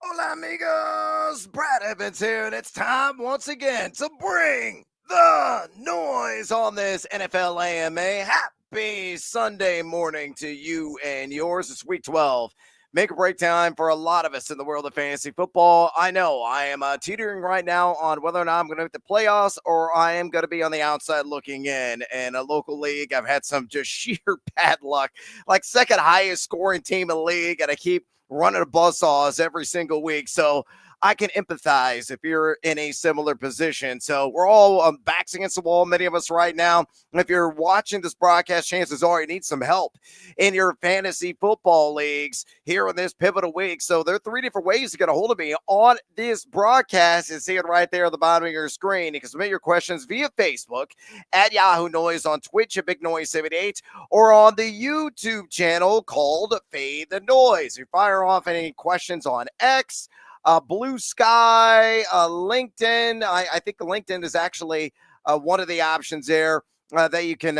Hola, amigos! Brad Evans here, and it's time once again to bring the noise on this NFL AMA. Happy Sunday morning to you and yours. It's week 12. Make or break time for a lot of us in the world of fantasy football. I know I am teetering right now on whether or not I'm going to make the playoffs or I am going to be on the outside looking in. In a local league, I've had some just sheer bad luck, like second highest scoring team in the league, and I keep running a buzzsaws every single week. So I can empathize if you're in a similar position. So we're all backs against the wall, many of us right now. And if you're watching this broadcast, chances are you need some help in your fantasy football leagues here in this pivotal week. So there are three different ways to get a hold of me on this broadcast. You see it right there at the bottom of your screen. You can submit your questions via Facebook at Yahoo Noise, on Twitch at Big Noise 78, or on the YouTube channel called Fade the Noise. You fire off any questions on X, Blue Sky, LinkedIn. I think LinkedIn is actually one of the options there that you can,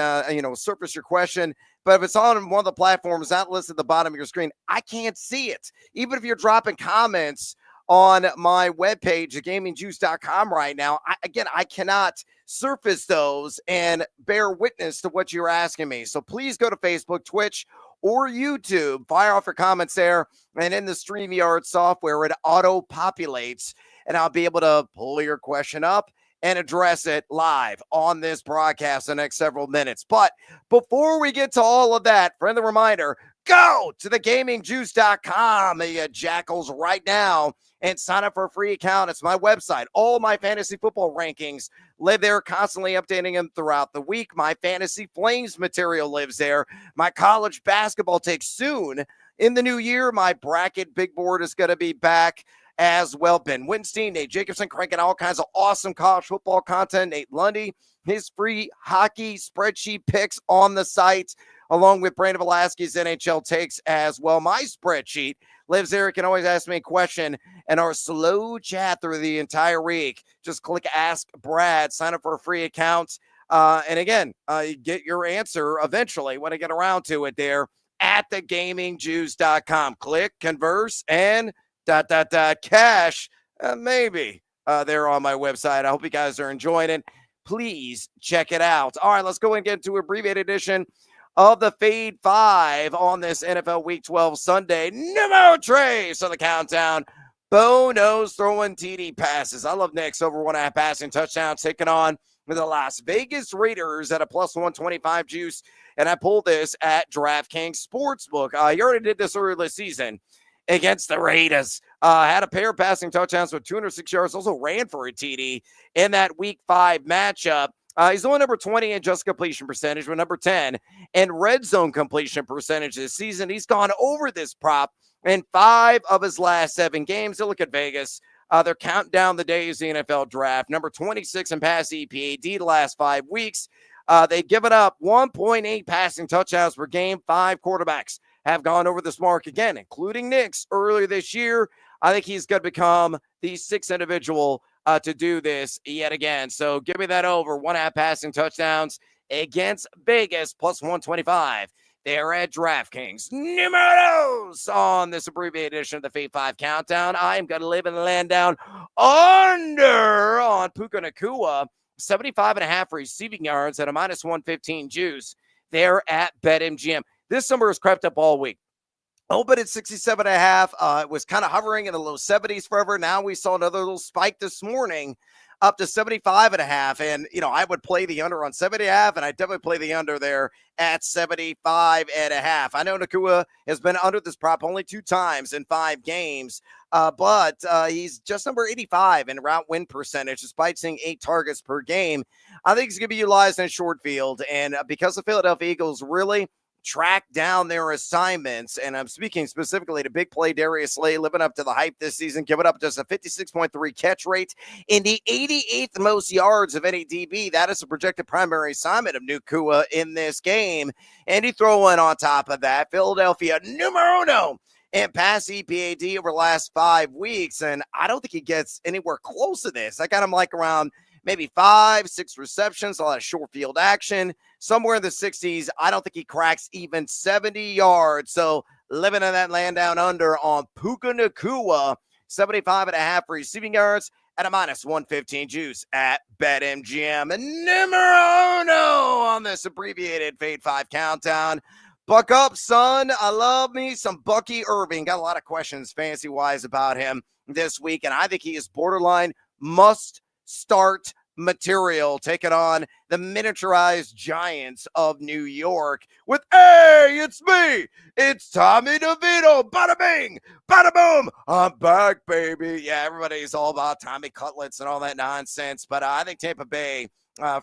surface your question. But if it's on one of the platforms not listed at the bottom of your screen, I can't see it. Even if you're dropping comments on my webpage at gamingjuice.com right now, I cannot surface those and bear witness to what you're asking me. So please go to Facebook, Twitch, or YouTube. Fire off your comments there. And in the StreamYard software, it auto-populates, and I'll be able to pull your question up and address it live on this broadcast the next several minutes. But before we get to all of that, friendly reminder, go to thegamingjuice.com, the jackals, right now and sign up for a free account. It's my website. All my fantasy football rankings live there, constantly updating them throughout the week. My Fantasy Flames material lives there. My college basketball takes soon. In the new year, my bracket big board is going to be back as well. Ben Winstein, Nate Jacobson, cranking all kinds of awesome college football content. Nate Lundy, his free hockey spreadsheet picks on the site, along with Brandon Velasquez's NHL takes as well. My spreadsheet lives there. You can always ask me a question and our slow chat through the entire week. Just click Ask Brad, sign up for a free account. And again, you get your answer eventually when I get around to it there at thegamingjuice.com. Click, converse, and cash, maybe there on my website. I hope you guys are enjoying it. Please check it out. All right, let's go and get into a abbreviated edition of the Fade 5 on this NFL Week 12 Sunday. Numero tres on the countdown. Bono's throwing TD passes. I love Knicks over 1.5 passing touchdowns, taking on the Las Vegas Raiders at a plus 125 juice. And I pulled this at DraftKings Sportsbook. You already did this earlier this season against the Raiders. Had a pair of passing touchdowns with 206 yards, also ran for a TD in that Week 5 matchup. He's only number 20 in just completion percentage, but number 10 in red zone completion percentage this season. He's gone over this prop in 5 of his last 7 games. You look at Vegas. They're counting down the days of the NFL draft. Number 26 in pass EPAD the last 5 weeks. They've given up 1.8 passing touchdowns per game. 5 quarterbacks have gone over this mark again, including Knicks earlier this year. I think he's going to become the 6th individual to do this yet again. So give me that over 1.5 passing touchdowns against Vegas plus 125. They're at DraftKings. Numeros on this abbreviated edition of the Fade 5 Countdown. I am going to live in the land down under on Puka Nacua. 75.5 receiving yards at a minus 115 juice. They're at BetMGM. This number has crept up all week. Opened at 67.5. It was kind of hovering in the low 70s forever. Now we saw another little spike this morning up to 75.5. And, I would play the under on 70.5, and I definitely play the under there at 75.5. I know Nacua has been under this prop only 2 times in 5 games, but he's just number 85 in route win percentage, despite seeing 8 targets per game. I think he's going to be utilized in a short field, and because the Philadelphia Eagles really track down their assignments, and I'm speaking specifically to big play Darius Slay, living up to the hype this season, giving up just a 56.3 catch rate in the 88th most yards of any DB. That is a projected primary assignment of Nacua in this game. And you throw in on top of that, Philadelphia numero uno and pass EPAD over the last 5 weeks, and I don't think he gets anywhere close to this. I got him like around maybe 5-6 receptions, a lot of short field action, somewhere in the 60s. I don't think he cracks even 70 yards. So living in that land down under on Puka Nacua, 75.5 receiving yards, and a minus 115 juice at BetMGM. And numero uno on this abbreviated Fade 5 countdown. Buck up, son. I love me some Bucky Irving. Got a lot of questions fantasy-wise about him this week, and I think he is borderline must-start material, taking on the miniaturized Giants of New York with, hey, it's me. It's Tommy DeVito. Bada bing, bada boom. I'm back, baby. Yeah, everybody's all about Tommy Cutlets and all that nonsense, but I think Tampa Bay,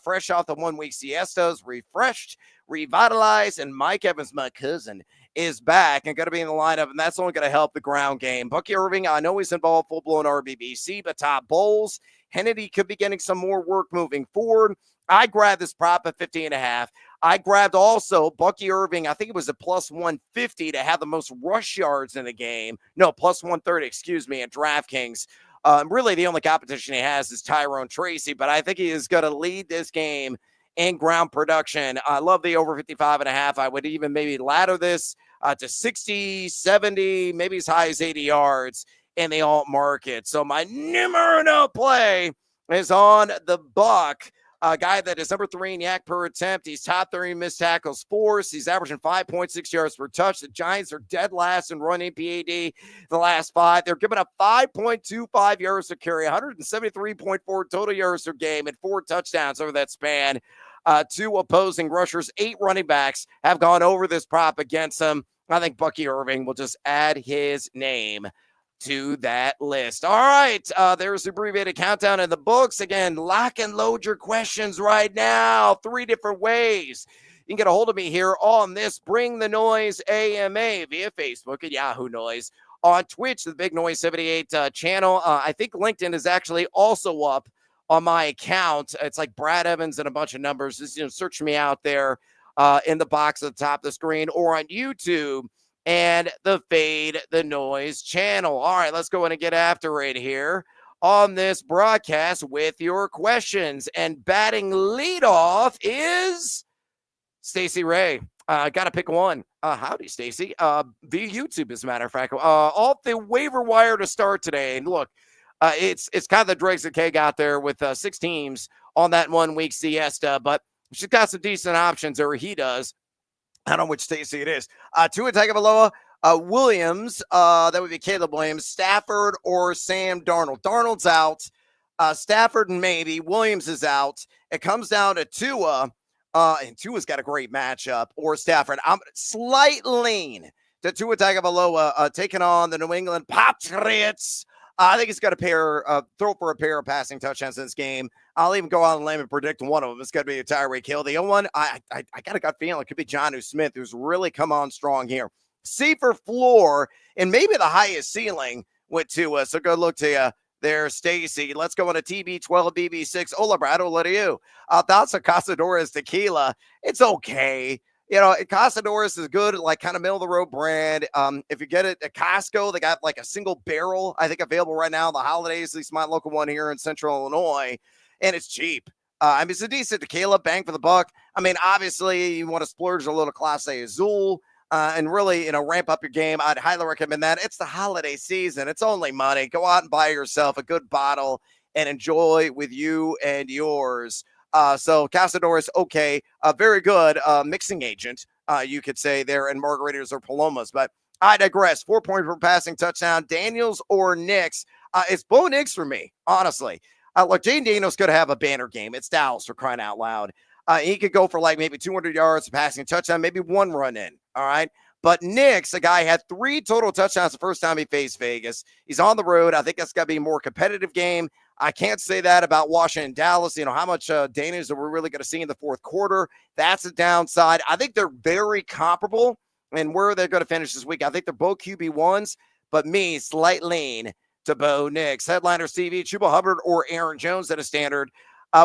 fresh off the 1 week siestas, refreshed, revitalized, and Mike Evans, my cousin, is back and going to be in the lineup, and that's only going to help the ground game. Bucky Irving, I know he's involved full-blown RBBC, but top bowls. Hennedy could be getting some more work moving forward. I grabbed this prop at 50.5. I grabbed also Bucky Irving. I think it was a plus 150 to have the most rush yards in the game. No, plus 130, excuse me, at DraftKings. Really, the only competition he has is Tyrone Tracy, but I think he is going to lead this game in ground production. I love the over 55.5. I would even maybe ladder this to 60, 70, maybe as high as 80 yards in the alt market. So my numero uno play is on the Buck, a guy that is number 3 in yak per attempt. He's top 30 missed tackles forced. He's averaging 5.6 yards per touch. The Giants are dead last in running PAD the last 5. They're giving up 5.25 yards to carry, 173.4 total yards per game, and 4 touchdowns over that span. 2 opposing rushers, 8 running backs have gone over this prop against him. I think Bucky Irving will just add his name to that list. All right, there's the abbreviated countdown in the books. Again, lock and load your questions right now. 3 different ways you can get a hold of me here on this Bring the Noise AMA via Facebook and Yahoo Noise. On Twitch, the Big Noise 78 channel. I think LinkedIn is actually also up on my account. It's like Brad Evans and a bunch of numbers. Just search me out there in the box at the top of the screen, or on YouTube and the Fade the Noise channel. All right, let's go in and get after it here on this broadcast with your questions. And batting leadoff is Stacey Ray. Got to pick one. Howdy, Stacey. Via YouTube, as a matter of fact. Off the waiver wire to start today. And look, it's kind of the dregs of keg out there with 6 teams on that 1 week siesta, but she's got some decent options, or he does. I don't know which Stacey it is. Tua Tagovailoa, Williams, that would be Caleb Williams, Stafford, or Sam Darnold. Darnold's out. Stafford maybe. Williams is out. It comes down to Tua, and Tua's got a great matchup, or Stafford. I'm slight lean to Tua Tagovailoa taking on the New England Patriots. I think he's got a throw for a pair of passing touchdowns in this game. I'll even go on a limb and predict one of them. It's going to be a Tyreek Hill. The other one, I got a gut feeling it could be Jonnu Smith, who's really come on strong here. C for floor and maybe the highest ceiling with Tua. So good look to you there, Stacy. Let's go on a TB12 BB6. Ola Brad, what are you? Thoughts on Casadores Tequila? It's okay. You know, Casadores is good, like kind of middle of the road brand. If you get it at Costco, they got like a single barrel, I think, available right now in the holidays, at least my local one here in Central Illinois, and it's cheap. I mean, it's a decent tequila, bang for the buck. I mean, obviously, you want to splurge a little Clase Azul and really, ramp up your game. I'd highly recommend that. It's the holiday season. It's only money. Go out and buy yourself a good bottle and enjoy with you and yours. So Casadores, okay, very good mixing agent, you could say there in margaritas or palomas, but I digress. 4 points per passing touchdown, Daniels or Nix. It's Bo Nix for me, honestly. Look, Jane Daniels could have a banner game. It's Dallas, for crying out loud. He could go for like maybe 200 yards, passing touchdown, maybe 1 run in, all right? But Nix, a guy, had 3 total touchdowns the first time he faced Vegas. He's on the road. I think that's got to be a more competitive game. I can't say that about Washington, Dallas. How much Daniels are we really going to see in the fourth quarter? That's a downside. I think they're very comparable in where they're going to finish this week. I think they're both QB1s, but me, slight lean to Bo Nix. Headliner CV, Chuba Hubbard or Aaron Jones at a standard.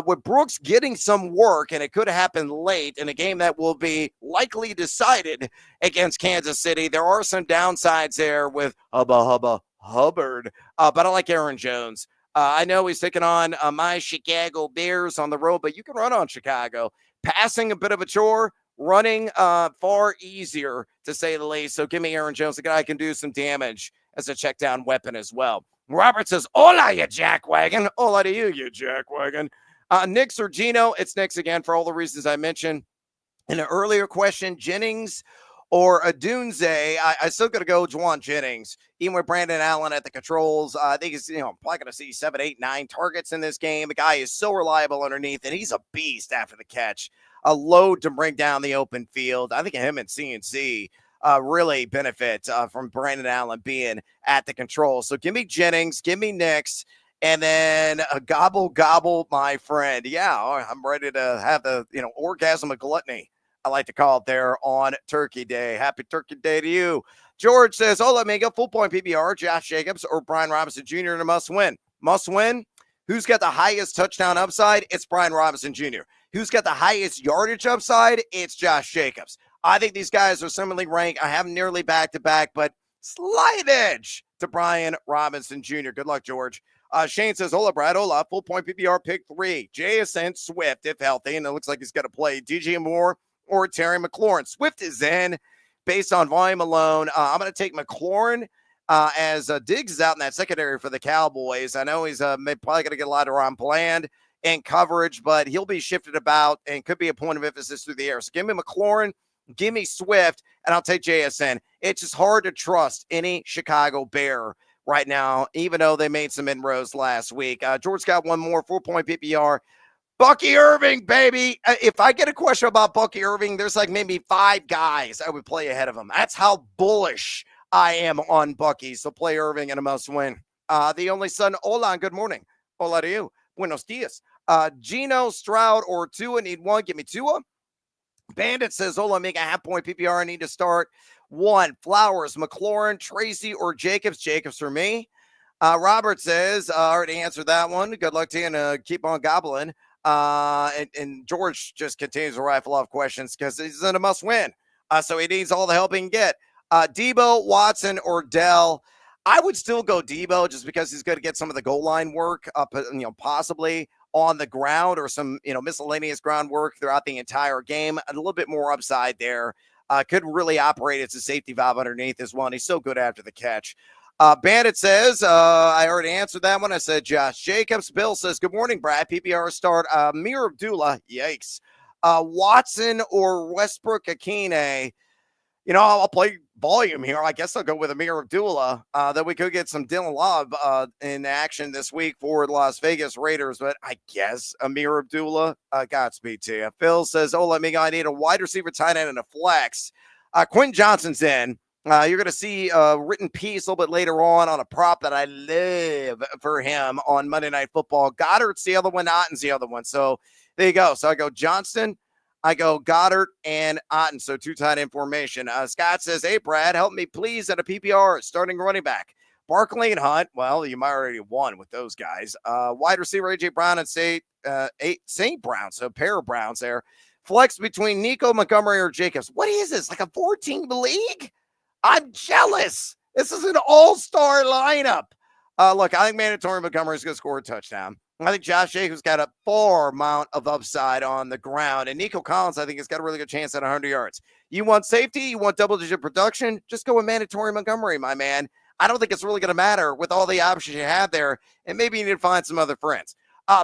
With Brooks getting some work, and it could happen late in a game that will be likely decided against Kansas City, there are some downsides there with Hubbard. But I like Aaron Jones. I know he's taking on my Chicago Bears on the road, but you can run on Chicago. Passing a bit of a chore, running far easier, to say the least. So give me Aaron Jones, the guy who can do some damage as a check down weapon as well. Robert says, hola, you jackwagon. Hola to you jackwagon. Nix or Gino? It's Nix again for all the reasons I mentioned. In an earlier question, Jennings or Adunze, I still got to go Juwan Jennings. Even with Brandon Allen at the controls, I think he's probably going to see 7, 8, 9 targets in this game. The guy is so reliable underneath, and he's a beast after the catch. A load to bring down the open field. I think him and CNC really benefit from Brandon Allen being at the control. So give me Jennings, give me Nix. And then gobble, my friend. Yeah, I'm ready to have the, orgasm of gluttony, I like to call it there on Turkey Day. Happy Turkey Day to you. George says, hola, amigo, full point PPR, Josh Jacobs or Brian Robinson Jr. in a must win. Must win? Who's got the highest touchdown upside? It's Brian Robinson Jr. Who's got the highest yardage upside? It's Josh Jacobs. I think these guys are similarly ranked. I have them nearly back-to-back, but slight edge to Brian Robinson Jr. Good luck, George. Shane says, hola, Brad. Hola, full point PPR pick 3. JSN Swift, if healthy, and it looks like he's got to play DJ Moore or Terry McLaurin. Swift is in based on volume alone. I'm going to take McLaurin as Diggs is out in that secondary for the Cowboys. I know he's probably going to get a lot around Bland and coverage, but he'll be shifted about and could be a point of emphasis through the air. So give me McLaurin, give me Swift, and I'll take JSN. It's just hard to trust any Chicago Bear right now, even though they made some inroads last week. George got one more, 4-point PPR. Bucky Irving, baby. If I get a question about Bucky Irving, there's like maybe 5 guys I would play ahead of him. That's how bullish I am on Bucky. So play Irving in a must win. The only son, hola, good morning. Hola to you. Buenos dias. Gino, Stroud, or Tua, need one. Give me Tua. Bandit says, hola, make a half-point PPR. I need to start 1. Flowers, McLaurin, Tracy, or Jacobs. Jacobs for me. Robert says, I already answered that one. Good luck to you and keep on gobbling. And George just continues to rifle off questions because he's in a must win. So he needs all the help he can get. Debo, Watson, or Dell. I would still go Debo just because he's going to get some of the goal line work up, possibly on the ground or some, miscellaneous groundwork throughout the entire game. A little bit more upside there. Could really operate as a safety valve underneath as well. And he's so good after the catch. Bandit says, I already answered that one. I said Josh Jacobs. Bill says, good morning, Brad. PPR start. Amir Abdullah. Yikes. Watson or Westbrook Akine. I'll play volume here. I guess I'll go with Amir Abdullah. That we could get some Dylan Love in action this week for the Las Vegas Raiders. But I guess Amir Abdullah, Godspeed to you. Phil says, let me go. I need a wide receiver, tight end, and a flex. Quentin Johnson's in. You're going to see a written piece a little bit later on a prop that I live for him on Monday Night Football. Goddard's the other one, Otten's the other one. So there you go. So I go Johnston, I go Goddard, and Otten. So 2 tight end formation. Scott says, hey, Brad, help me please at a PPR starting running back. Barkley and Hunt. Well, you might already won with those guys. Wide receiver, A.J. Brown and St. Brown. So a pair of Browns there. Flex between Nico, Montgomery, or Jacobs. What is this? Like a 14 league? I'm jealous. This is an all-star lineup. Look, I think mandatory Montgomery is going to score a touchdown. I think Josh Jacobs got a far amount of upside on the ground. And Nico Collins, I think, has got a really good chance at 100 yards. You want safety? You want double-digit production? Just go with mandatory Montgomery, my man. I don't think it's really going to matter with all the options you have there. And maybe you need to find some other friends.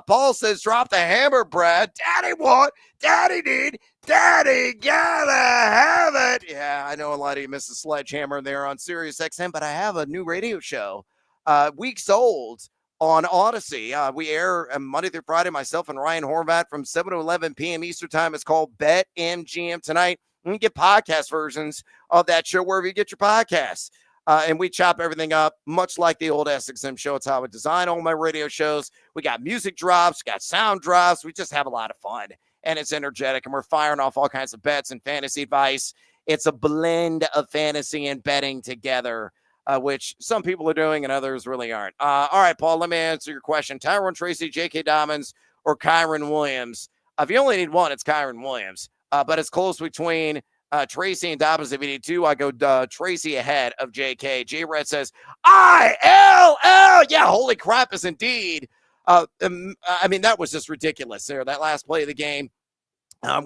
Paul says, drop the hammer, Brad. Daddy what? Daddy need. Daddy gotta have it. Yeah, I know a lot of you missed the sledgehammer there on Sirius XM, but I have a new radio show, weeks old, on Odyssey. We air Monday through Friday, myself and Ryan Horvat from 7 to 11 p.m. Eastern time. It's called Bet MGM Tonight. You can get podcast versions of that show wherever you get your podcasts. And we chop everything up, much like the old SXM show. It's how I design all my radio shows. We got music drops, got sound drops. We just have a lot of fun, and it's energetic, and we're firing off all kinds of bets and fantasy advice. It's a blend of fantasy and betting together, which some people are doing and others really aren't. All right, Paul, let me answer your question. Tyrone Tracy, J.K. Dobbins, or Kyron Williams? If you only need one, it's Kyron Williams, but it's close between Tracy and Dobbins. If you need 2, I go Tracy ahead of JK. J-Red says, ILL. Yeah, holy crap is indeed. I mean, that was just ridiculous there. That last play of the game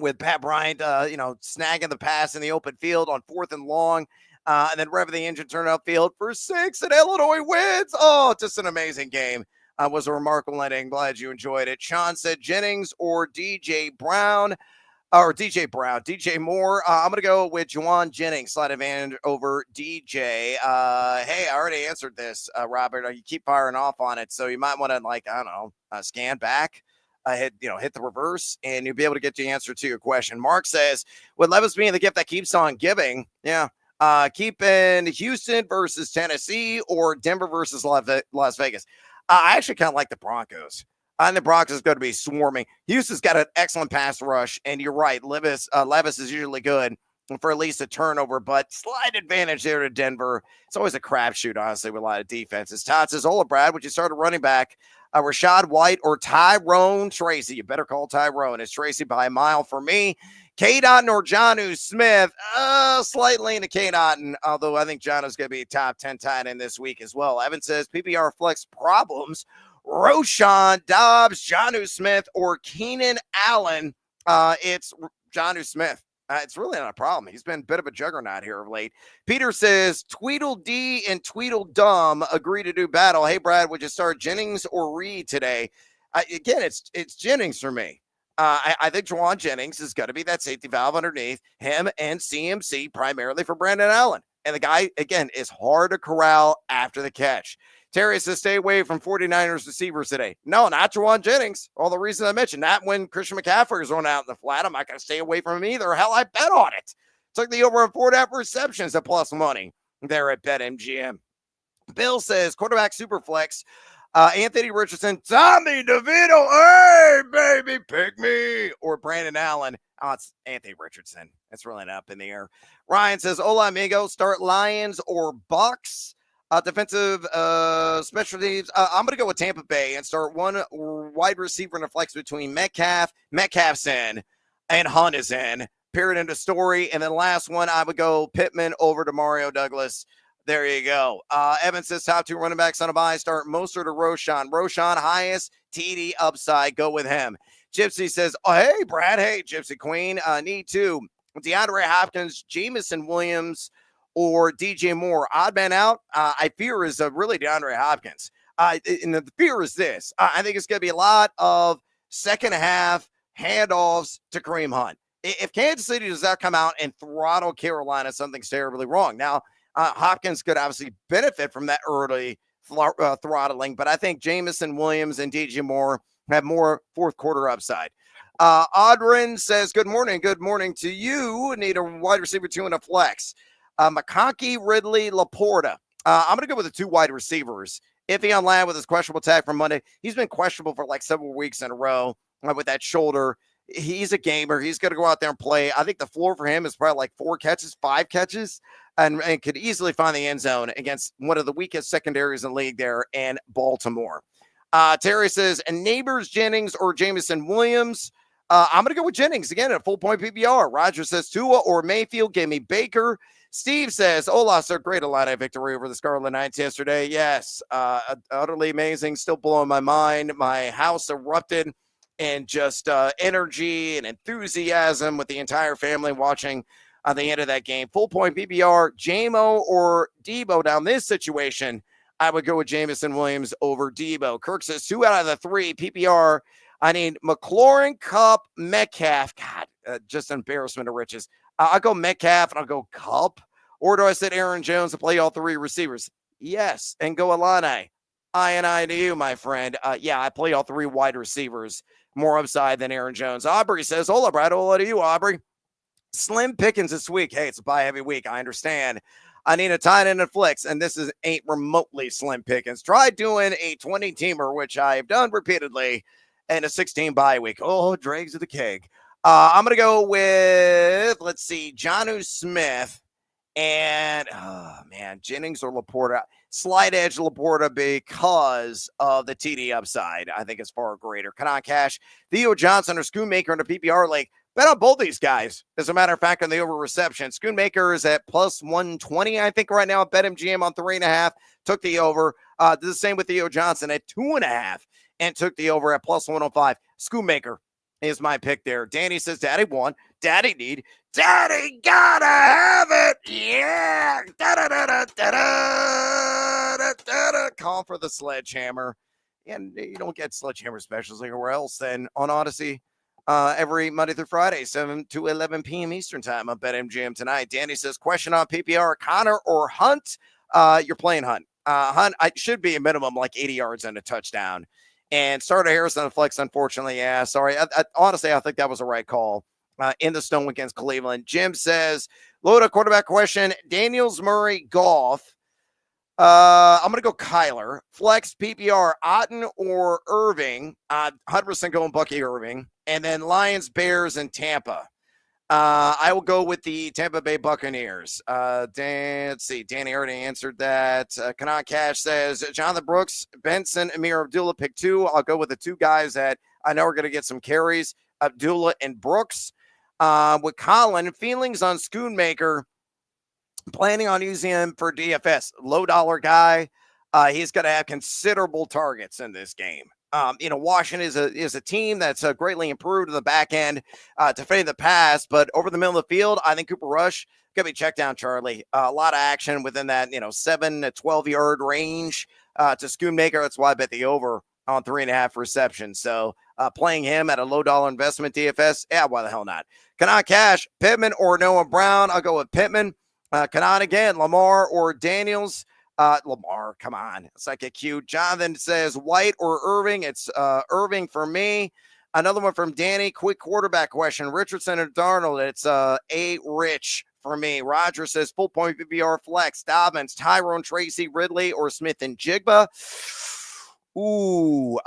with Pat Bryant, snagging the pass in the open field on 4th and long. And then Rev the Engine turned upfield for 6, and Illinois wins. Oh, just an amazing game. Was a remarkable ending. Glad you enjoyed it. Sean said Jennings or DJ Brown. Or DJ Brown, DJ Moore. I'm going to go with Juwan Jennings, slight advantage over DJ. Hey, I already answered this, Robert. You keep firing off on it, so you might want to, like, I don't know, scan back, hit the reverse, and you'll be able to get the answer to your question. Mark says, with Levis being the gift that keeps on giving, yeah. Keeping Houston versus Tennessee or Denver versus Las Vegas. I actually kind of like the Broncos. And the Broncos is going to be swarming. Houston's got an excellent pass rush, and you're right. Levis is usually good for at least a turnover, but slight advantage there to Denver. It's always a crapshoot, honestly, with a lot of defenses. Todd says, "Hola, Brad. Would you start a running back, Rashad White or Tyrone Tracy?" You better call Tyrone. It's Tracy by a mile for me. K. Dotton or Jonnu Smith? Slight lean to K. Dotton, although I think Jonnu's going to be a top 10 tight end this week as well. Evan says, PPR flex problems. Roshan Dobbs, Jonnu Smith, or Keenan Allen. It's Jonnu Smith. It's really not a problem. He's been a bit of a juggernaut here of late. Peter says, Tweedledee and Tweedledum agree to do battle. Hey, Brad, would you start Jennings or Reed today? Again, it's Jennings for me. I think Juwan Jennings is going to be that safety valve underneath him and CMC primarily for Brandon Allen. And the guy, again, is hard to corral after the catch. Terry says, stay away from 49ers receivers today. No, not Juwan Jennings. All the reasons I mentioned. Not when Christian McCaffrey is run out in the flat. I'm not going to stay away from him either. Hell, I bet on it. Took the over on 4.5 receptions at plus money there at BetMGM. Bill says, quarterback superflex. Anthony Richardson, Tommy DeVito, hey, baby, pick me. Or Brandon Allen. Oh, it's Anthony Richardson. It's really not up in the air. Ryan says, hola, amigo. Start Lions or Bucks. Defensive special teams. I'm going to go with Tampa Bay and start one wide receiver in a flex between Metcalf's in, and Hunt is in. Period, end of story. And then last one, I would go Pittman over to Mario Douglas. There you go. Evan says top 2 running backs on a bye. Start Mostert or Roshan. Roshan, highest TD upside. Go with him. Gypsy says, oh, hey, Brad. Hey, Gypsy Queen. Need to. DeAndre Hopkins, Jamison Williams, or DJ Moore. Odd man out, I fear, is really DeAndre Hopkins. And the fear is this. I think it's going to be a lot of second half handoffs to Kareem Hunt. If Kansas City does not come out and throttle Carolina, something's terribly wrong. Now, Hopkins could obviously benefit from that early throttling, but I think Jamison Williams and DJ Moore have more fourth quarter upside. Audrin says, good morning to you. Need a wide receiver 2 and a flex. McConkey, Ridley, Laporta. I'm going to go with the 2 wide receivers. Iffy on land with his questionable tag from Monday. He's been questionable for like several weeks in a row with that shoulder. He's a gamer. He's going to go out there and play. I think the floor for him is probably like 4 catches, 5 catches, and could easily find the end zone against one of the weakest secondaries in the league there in Baltimore. Terry says, Neighbors, Jennings, or Jamison Williams. I'm going to go with Jennings again at a full point PPR. Roger says Tua or Mayfield. Give me Baker. Steve says, Ola, sir, great Illini victory over the Scarlet Knights yesterday. Yes, utterly amazing. Still blowing my mind. My house erupted in just energy and enthusiasm with the entire family watching the end of that game. Full point PPR, JMO or Debo. Down this situation, I would go with Jamison Williams over Debo. Kirk says 2 out of the 3 PPR. I need McLaurin, Cup, Metcalf. God, just embarrassment of riches. I'll go Metcalf and I'll go Cup. Or do I sit Aaron Jones to play all 3 receivers? Yes, and go Illini. I to you, my friend. Yeah, I play all 3 wide receivers. More upside than Aaron Jones. Aubrey says, hola, Brad. Hola to you, Aubrey. Slim pickings this week. Hey, it's a bye heavy week. I understand. I need a tight end and flex, and this ain't remotely slim pickings. Try doing a 20-teamer, which I've done repeatedly, and a 16 bye week. Oh, dregs of the keg. I'm going to go with, let's see, Jonnu Smith and, Jennings or Laporta. Slight edge Laporta because of the TD upside. I think it's far greater. Kanan Cash, Theo Johnson, or Schoonmaker in the PPR league. Bet on both these guys. As a matter of fact, on the over reception, Schoonmaker is at plus 120, I think, right now at BetMGM on 3.5. Took the over. Did the same with Theo Johnson at 2.5 and took the over at plus 105. Schoonmaker, is my pick there. Danny says, Daddy want, Daddy need, Daddy gotta have it. Yeah. Call for the sledgehammer. And you don't get sledgehammer specials anywhere else than on Odyssey every Monday through Friday, 7 to 11 p.m. Eastern time on BetMGM tonight. Danny says, question on PPR, Connor or Hunt? You're playing Hunt. Hunt, I should be a minimum like 80 yards and a touchdown. And starter Harrison flex, unfortunately. Yeah, sorry. Honestly, I think that was the right call in the snow against Cleveland. Jim says, load a quarterback question. Daniels, Murray, Goff. I'm going to go Kyler. Flex, PPR, Otten or Irving. 100% going Bucky Irving. And then Lions, Bears, and Tampa. I will go with the Tampa Bay Buccaneers. Let's see. Danny already answered that. Kanan Cash says, Jonathan Brooks, Benson, Amir Abdullah, pick 2. I'll go with the 2 guys that I know are going to get some carries, Abdullah and Brooks. With Colin, feelings on Schoonmaker, planning on using him for DFS. Low dollar guy. He's going to have considerable targets in this game. Washington is a team that's greatly improved in the back end defending the pass, but over the middle of the field, I think Cooper Rush going to be checked down, Charlie. A lot of action within that 7 to 12 yard range to Schoonmaker. That's why I bet the over on 3.5 receptions. So playing him at a low dollar investment DFS, yeah, why the hell not? Kanan Cash, Pittman or Noah Brown? I'll go with Pittman. Kanan again, Lamar or Daniels? Lamar, come on. It's like a cute. Jonathan says White or Irving. It's Irving for me. Another one from Danny. Quick quarterback question. Richardson or Darnold? It's A. Rich for me. Roger says full point PPR flex. Dobbins, Tyrone, Tracy, Ridley, or Smith and Jigba. Ooh,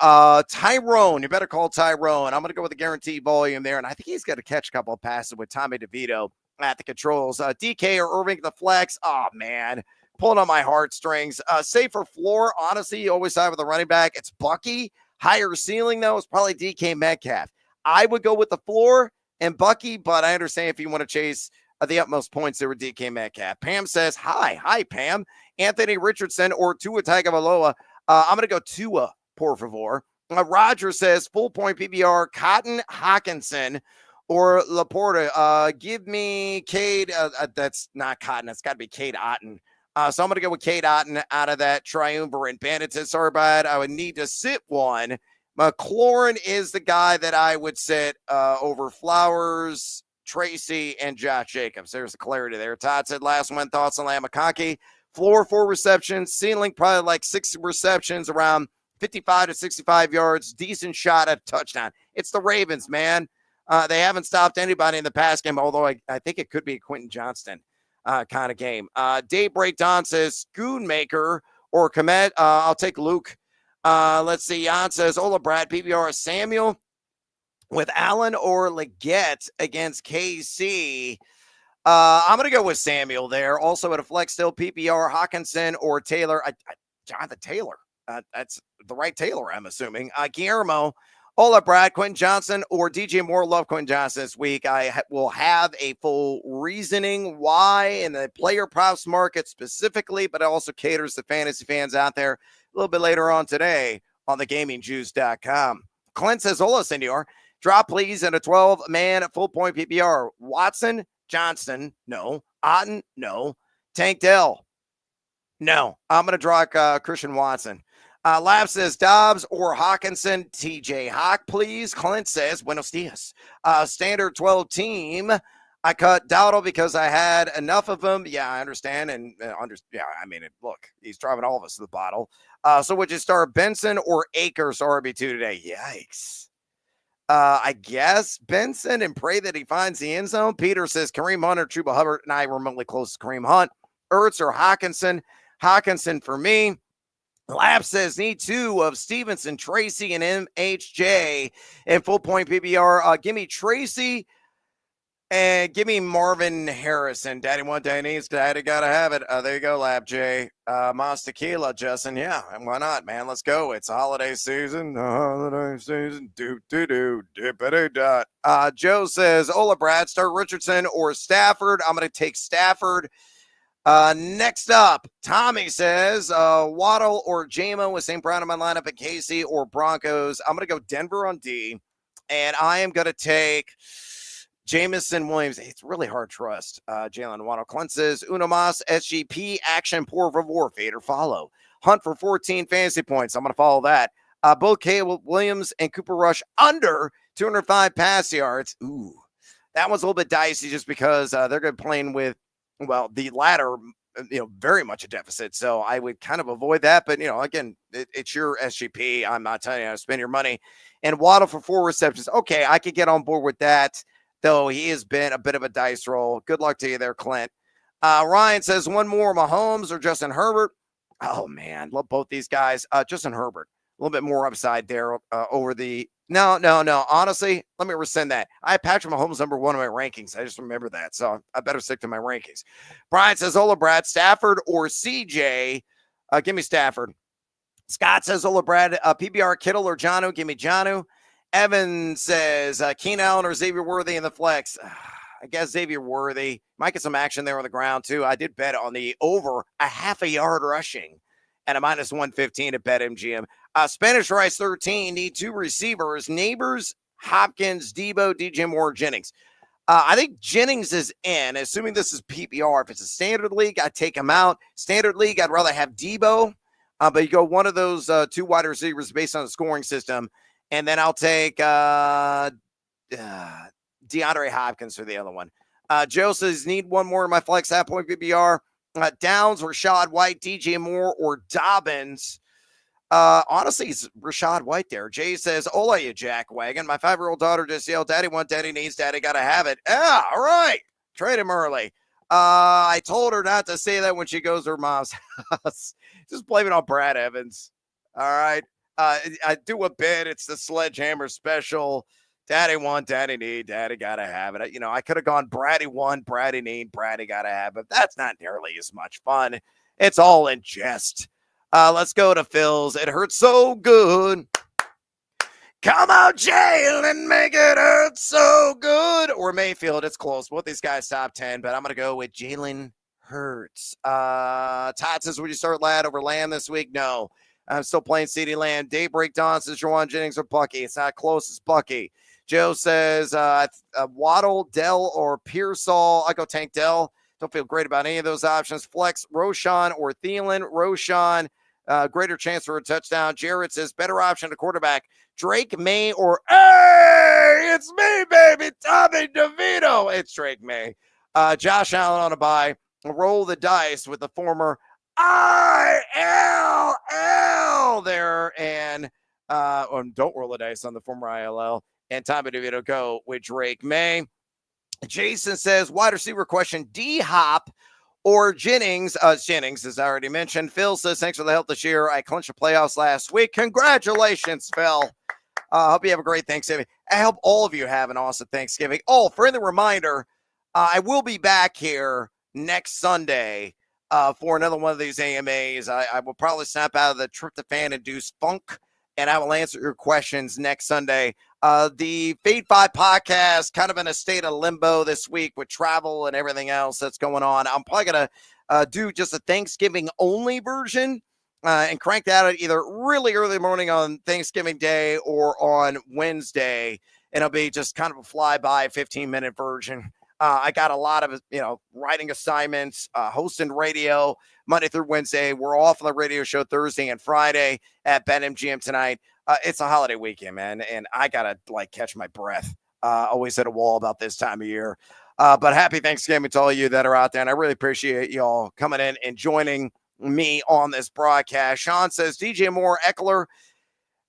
Tyrone. You better call Tyrone. I'm going to go with the guaranteed volume there, and I think he's got to catch a couple of passes with Tommy DeVito at the controls. DK or Irving the flex. Oh, man. Pulling on my heartstrings. Safer floor, honestly, you always side with the running back. It's Bucky. Higher ceiling, though, is probably DK Metcalf. I would go with the floor and Bucky, but I understand if you want to chase the utmost points there with DK Metcalf. Pam says, hi, Pam. Anthony Richardson or Tua Tagovailoa. I'm going to go Tua, por favor. Roger says, full point PPR, Cotton Hawkinson or Laporta. Give me Cade. That's not Cotton. It's got to be Cade Otton. So I'm going to go with Cade Otton out of that triumvirate. Bandit says, sorry, bud, I would need to sit one. McLaurin is the guy that I would sit over Flowers, Tracy, and Josh Jacobs. There's the clarity there. Todd said, last one, thoughts on Lamakaaki. Floor 4 receptions, ceiling probably like 6 receptions, around 55 to 65 yards. Decent shot at a touchdown. It's the Ravens, man. They haven't stopped anybody in the pass game, although I think it could be a Quentin Johnston kind of game. Daybreak Don says Schoonmaker or Komet. I'll take Luke. Let's see. Jan says Ola Brad PPR Samuel with Allen or Leggett against KC. I'm going to go with Samuel there. Also at a flex still PPR Hawkinson or Taylor. Jonathan Taylor. That's the right Taylor, I'm assuming. Guillermo. Ola Brad, Quentin Johnson, or DJ Moore. Love Quentin Johnson this week. I will have a full reasoning why in the player props market specifically, but it also caters to fantasy fans out there a little bit later on today on thegamingjuice.com. Clint says, hola, senor. Drop, please, in a 12-man full-point PPR. Watson, Johnston, no. Otten, no. Tank Dell, no. I'm going to draw Christian Watson. Lab says Dobbs or Hawkinson. TJ Hawk, please. Clint says Buenos dias. Standard 12 team. I cut Dowdle because I had enough of them. Yeah, I understand. And look, he's driving all of us to the bottle. So would you start Benson or Akers RB2 today? Yikes. I guess Benson and pray that he finds the end zone. Peter says Kareem Hunt or Chuba Hubbard, and I remotely close to Kareem Hunt. Ertz or Hawkinson. Hawkinson for me. Lab says need 2 of Stevenson, Tracy, and MHJ and full point PPR. Give me Tracy and give me Marvin Harrison. Daddy want day needs, daddy gotta have it. There you go, Lab J. Mas Tequila, Justin. Yeah, and why not, man? Let's go. It's holiday season. Holiday season. Dippity-dot. Joe says, Ola Brad, start Richardson or Stafford. I'm gonna take Stafford. Next up, Tommy says Waddle or JMO with St. Brown in my lineup at KC or Broncos. I'm going to go Denver on D. And I am going to take Jamison Williams. It's really hard to trust. Jalen Waddle cleanses. Uno Mas, SGP, action, por favor, fade or follow. Hunt for 14 fantasy points. I'm going to follow that. Both Caleb Williams and Cooper Rush under 205 pass yards. Ooh, that one's a little bit dicey just because they're going to be playing with, well, the latter, very much a deficit. So I would kind of avoid that. But, again, it's your SGP. I'm not telling you how to spend your money. And Waddle for 4 receptions. Okay, I could get on board with that, though he has been a bit of a dice roll. Good luck to you there, Clint. Ryan says one more, Mahomes or Justin Herbert. Oh, man, love both these guys. Justin Herbert, a little bit more upside there over the – no. Honestly, let me rescind that. I have Patrick Mahomes number 1 in my rankings. I just remember that, so I better stick to my rankings. Brian says, Ola Brad, Stafford or CJ? Give me Stafford. Scott says, Ola Brad, PBR, Kittle or Jonnu? Give me Jonnu. Evan says, Keenan Allen or Xavier Worthy in the flex? I guess Xavier Worthy. Might get some action there on the ground, too. I did bet on the over a half a yard rushing and a minus 115 at BetMGM. Spanish Rice 13, need 2 receivers. Neighbors, Hopkins, Debo, DJ Moore, Jennings. I think Jennings is in, assuming this is PPR. If it's a standard league, I'd take him out. Standard league, I'd rather have Debo. But you go one of those 2 wide receivers based on the scoring system. And then I'll take DeAndre Hopkins for the other one. Joe says, need one more in my flex at point PPR. Downs, Rashad White, DJ Moore, or Dobbins. Honestly, it's Rashad White there. Jay says, Ola, you jackwagon. My 5-year-old daughter just yelled, Daddy want, Daddy needs, Daddy got to have it. Yeah, all right. Trade him early. I told her not to say that when she goes to her mom's house. Just blame it on Brad Evans. All right. I do a bit. It's the Sledgehammer special. Daddy want, Daddy need, Daddy got to have it. I could have gone Braddy want, Braddy need, Braddy got to have it. That's not nearly as much fun. It's all in jest. Let's go to Phil's. It hurts so good. Come out, Jalen, make it hurt so good. Or Mayfield, it's close. Both these guys top 10, but I'm going to go with Jalen Hurts. Todd says, would you start Ladd over Lamb this week? No. I'm still playing CeeDee Lamb. Daybreak Dawn says, Jawan Jennings or Bucky. It's not close. It's Bucky. Joe says, Waddle, Dell, or Pearsall. I go Tank Dell. Don't feel great about any of those options. Flex, Roshan or Thielen. Roshan, greater chance for a touchdown. Jarrett says, better option to quarterback. Drake May or, hey, it's me, baby, Tommy DeVito. It's Drake May. Josh Allen on a bye. Roll the dice with the former ILL there. And don't roll the dice on the former ILL. And Tommy DeVito go with Drake May. Jason says, wide receiver question, D-Hop or Jennings? Jennings, as I already mentioned. Phil says, thanks for the help this year. I clinched the playoffs last week. Congratulations, Phil. Hope you have a great Thanksgiving. I hope all of you have an awesome Thanksgiving. Oh, friendly reminder, I will be back here next Sunday for another one of these AMAs. I will probably snap out of the tryptophan-induced funk, and I will answer your questions next Sunday. The Fade 5 podcast kind of in a state of limbo this week with travel and everything else that's going on. I'm probably going to do just a Thanksgiving-only version and crank that out either really early morning on Thanksgiving Day or on Wednesday. And it'll be just kind of a flyby 15-minute version. I got a lot of, writing assignments, hosting radio Monday through Wednesday. We're off on the radio show Thursday and Friday at BetMGM tonight. It's a holiday weekend, man, and I got to, catch my breath. Always hit a wall about this time of year. But happy Thanksgiving to all of you that are out there, and I really appreciate y'all coming in and joining me on this broadcast. Sean says, DJ Moore, Eckler,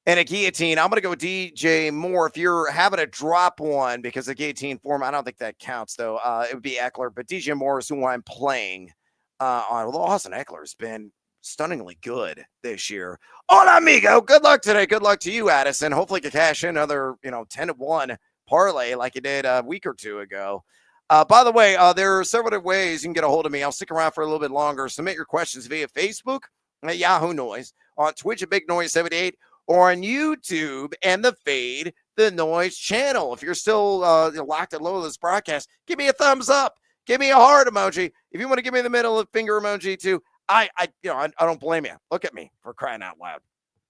and a guillotine. I'm going to go DJ Moore. If you're having to drop one because the guillotine form, I don't think that counts, though. It would be Eckler, but DJ Moore is who I'm playing on. Although Austin Eckler has been stunningly good this year. Hola, amigo. Good luck today. Good luck to you, Addison. Hopefully you can cash in another, 10-1 parlay like you did a week or two ago. By the way, there are several different ways you can get a hold of me. I'll stick around for a little bit longer. Submit your questions via Facebook at Yahoo Noise, on Twitch at Big Noise 78, or on YouTube and the Fade the Noise channel. If you're still locked and low of this broadcast, give me a thumbs up. Give me a heart emoji. If you want to give me the middle finger emoji too, I don't blame you. Look at me, for crying out loud.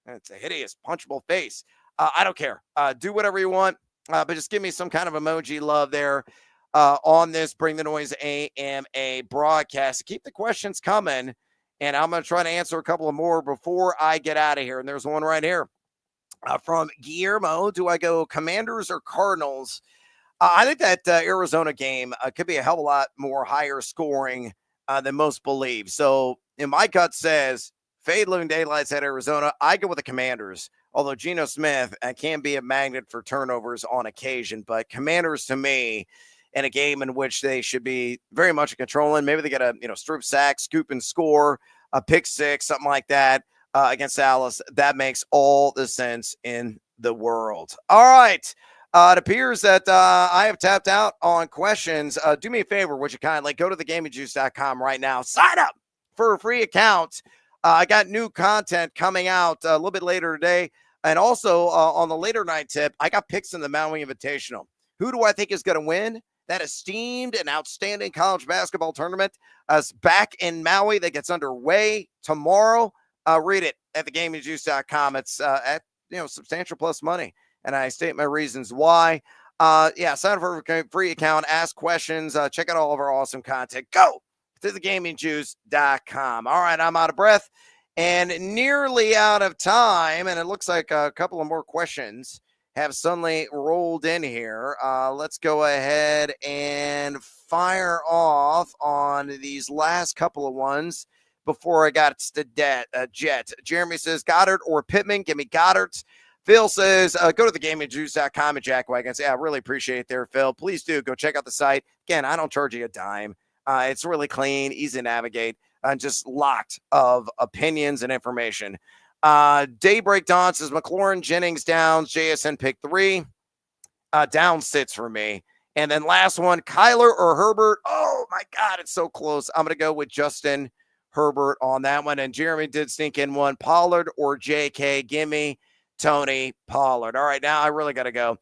It's a hideous, punchable face. I don't care. Do whatever you want. But just give me some kind of emoji love there on this Bring the Noise AMA broadcast. Keep the questions coming, and I'm going to try to answer a couple of more before I get out of here. And there's one right here from Guillermo. Do I go Commanders or Cardinals? I think that Arizona game could be a hell of a lot more higher scoring than most believe. So, my gut says fade living daylights at Arizona. I go with the Commanders, although Geno Smith can be a magnet for turnovers on occasion. But Commanders, to me, in a game in which they should be very much in control, and maybe they get a strip sack, scoop and score, a pick six, something like that against Dallas. That makes all the sense in the world. All right. It appears that I have tapped out on questions. Do me a favor, would you kindly go to thegamingjuice.com right now. Sign up for a free account. I got new content coming out a little bit later today. And also on the later night tip, I got picks in the Maui Invitational. Who do I think is going to win? That esteemed and outstanding college basketball tournament is back in Maui that gets underway tomorrow. Read it at thegamingjuice.com. It's at substantial plus money. And I state my reasons why. Sign up for a free account, ask questions, check out all of our awesome content. Go to thegamingjuice.com. All right, I'm out of breath and nearly out of time. And it looks like a couple of more questions have suddenly rolled in here. Let's go ahead and fire off on these last couple of ones before I got to Jet. Jeremy says, Goddard or Pittman? Give me Goddard. Phil says, go to thegamingjuice.com and Jack Wagons. Yeah, I really appreciate it there, Phil. Please do go check out the site. Again, I don't charge you a dime. It's really clean, easy to navigate, and just locked of opinions and information. Daybreak Dawn says, McLaurin, Jennings, Downs, JSN pick 3. Down sits for me. And then last one, Kyler or Herbert. Oh, my God, it's so close. I'm going to go with Justin Herbert on that one. And Jeremy did sneak in one, Pollard or JK. Give me Tony Pollard. All right, now I really got to go.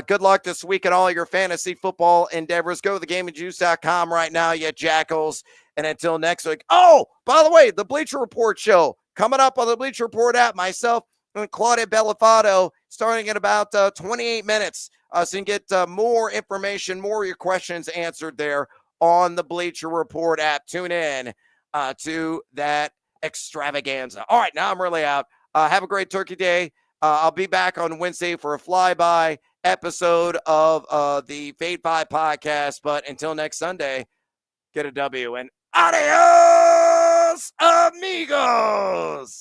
Good luck this week in all your fantasy football endeavors. Go to thegamingjuice.com right now, you jackals. And until next week. Oh, by the way, the Bleacher Report show coming up on the Bleacher Report app. Myself and Claudia Bellafato starting in about 28 minutes. So you can get more information, more of your questions answered there on the Bleacher Report app. Tune in to that extravaganza. All right, now I'm really out. Have a great Turkey Day. I'll be back on Wednesday for a flyby episode of the Fade 5 podcast. But until next Sunday, get a W and adios, amigos.